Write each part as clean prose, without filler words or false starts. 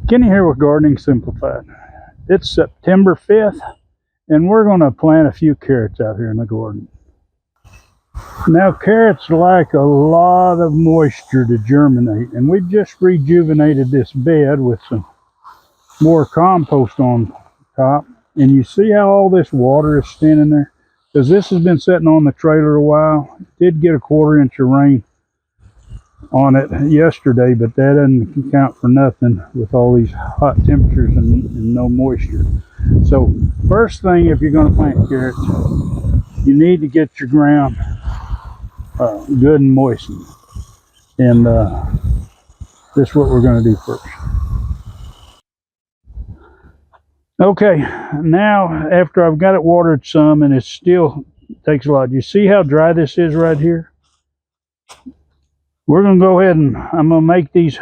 Kenny here with Gardening Simplified. It's September 5th, and we're going to plant a few carrots out here in the garden. Now, carrots like a lot of moisture to germinate, and we just rejuvenated this bed with some more compost on top. And you see how all this water is standing there? Because this has been sitting on the trailer a while. It did get a 1/4 inch of rain on it yesterday, but that doesn't count for nothing with all these hot temperatures and no moisture. So first thing, if you're going to plant carrots, you need to get your ground good and moistened, and this is what we're going to do first. Okay, now after I've got it watered some, and it still takes a lot. You see how dry this is right here? We're going to go ahead and I'm going to make these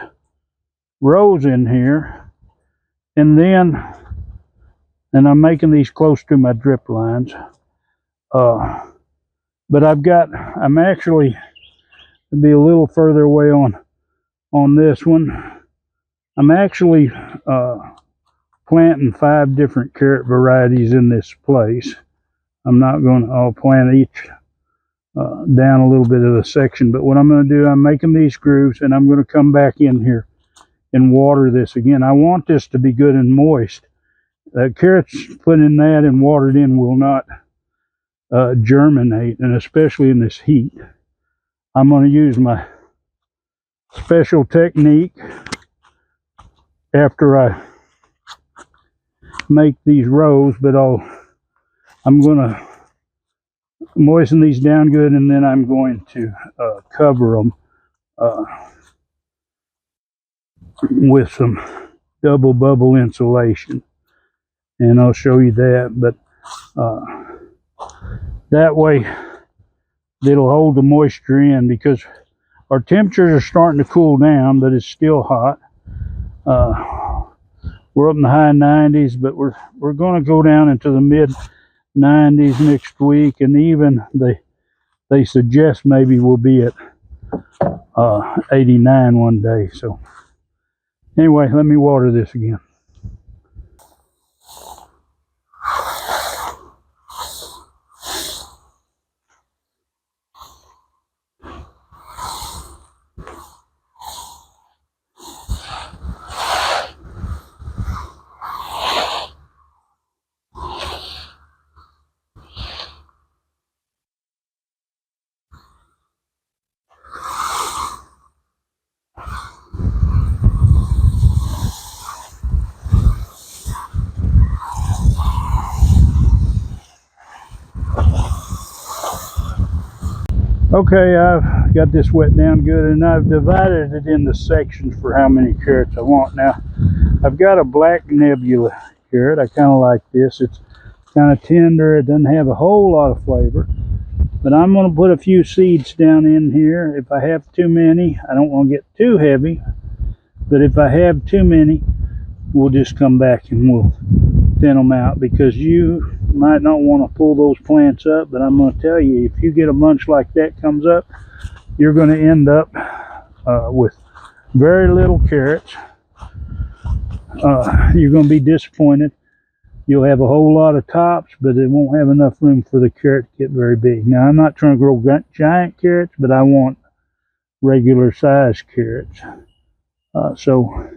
rows in here, and I'm making these close to my drip lines. But I'm actually be a little further away on this one. I'm actually planting 5 different carrot varieties in this place. I'm not going to all plant each down a little bit of the section, but what I'm going to do, I'm making these grooves, and I'm going to come back in here and water this again. I want this to be good and moist. Carrots put in that and watered in will not germinate, and especially in this heat. I'm going to use my special technique after I make these rows, but I'm going to moisten these down good, and then I'm going to cover them with some double bubble insulation, and I'll show you that. But that way it'll hold the moisture in, because our temperatures are starting to cool down, but it's still hot. We're up in the high 90s, but we're going to go down into the mid 90s next week, and even they suggest maybe we'll be at 89 one day. So anyway, let me water this again. Okay, I've got this wet down good, and I've divided it into sections for how many carrots I want. Now, I've got a black nebula carrot. I kind of like this. It's kind of tender. It doesn't have a whole lot of flavor, but I'm going to put a few seeds down in here. If I have too many, I don't want to get too heavy, but if I have too many, we'll just come back and we'll thin them out, because you might not want to pull those plants up, but I'm going to tell you, if you get a bunch like that comes up, you're going to end up with very little carrots. You're going to be disappointed. You'll have a whole lot of tops, but it won't have enough room for the carrot to get very big. Now, I'm not trying to grow giant carrots, but I want regular size carrots. So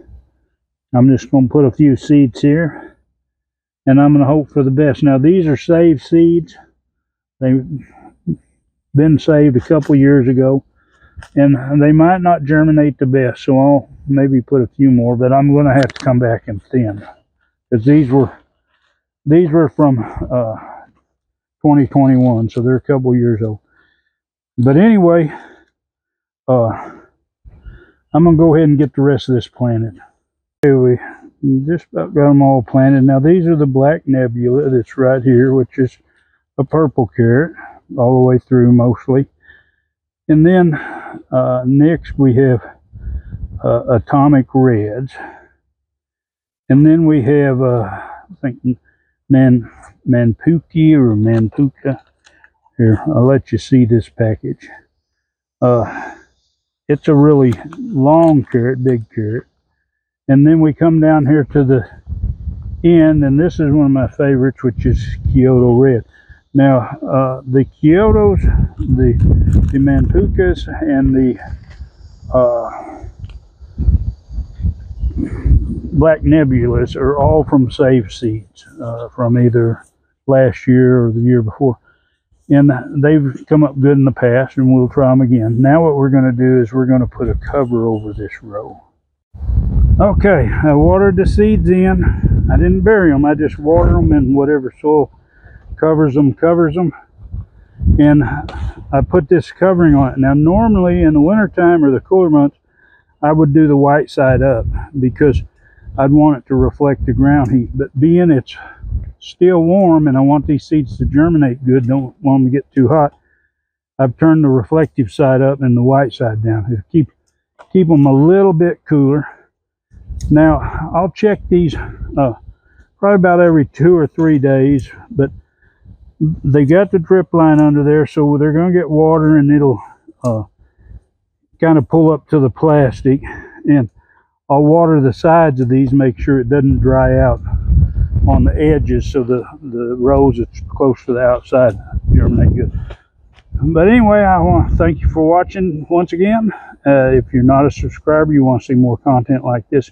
I'm just going to put a few seeds here, and I'm going to hope for the best. Now, these are saved seeds. They've been saved a couple years ago, and they might not germinate the best, so I'll maybe put a few more, but I'm going to have to come back and thin, because these were from 2021, so they're a couple years old. But anyway, I'm going to go ahead and get the rest of this planted. Okay, we just about got them all planted. Now, these are the black nebula that's right here, which is a purple carrot all the way through mostly. And then next we have atomic reds. And then we have, I think, Manpuki or Manpuka. Here, I'll let you see this package. It's a really long carrot, big carrot. And then we come down here to the end, and this is one of my favorites, which is Kyoto Red. Now, the Kyotos, the Manpukas, and the Black Nebulas are all from Save Seeds, from either last year or the year before. And they've come up good in the past, and we'll try them again. Now what we're going to do is we're going to put a cover over this row. Okay, I watered the seeds in. I didn't bury them. I just water them, and whatever soil covers them. And I put this covering on it. Now normally in the wintertime or the cooler months, I would do the white side up because I'd want it to reflect the ground heat. But being it's still warm and I want these seeds to germinate good, don't want them to get too hot, I've turned the reflective side up and the white side down. Keep them a little bit cooler. Now I'll check these probably about every 2 or 3 days, but they got the drip line under there, so they're going to get water and it'll kind of pull up to the plastic. And I'll water the sides of these, make sure it doesn't dry out on the edges, so the rows that's close to the outside germinate good. But anyway, I want to thank you for watching once again. If you're not a subscriber, you want to see more content like this,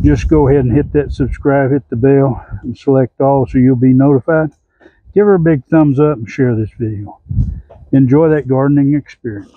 just go ahead and hit that subscribe, hit the bell, and select all so you'll be notified. Give her a big thumbs up and share this video. Enjoy that gardening experience.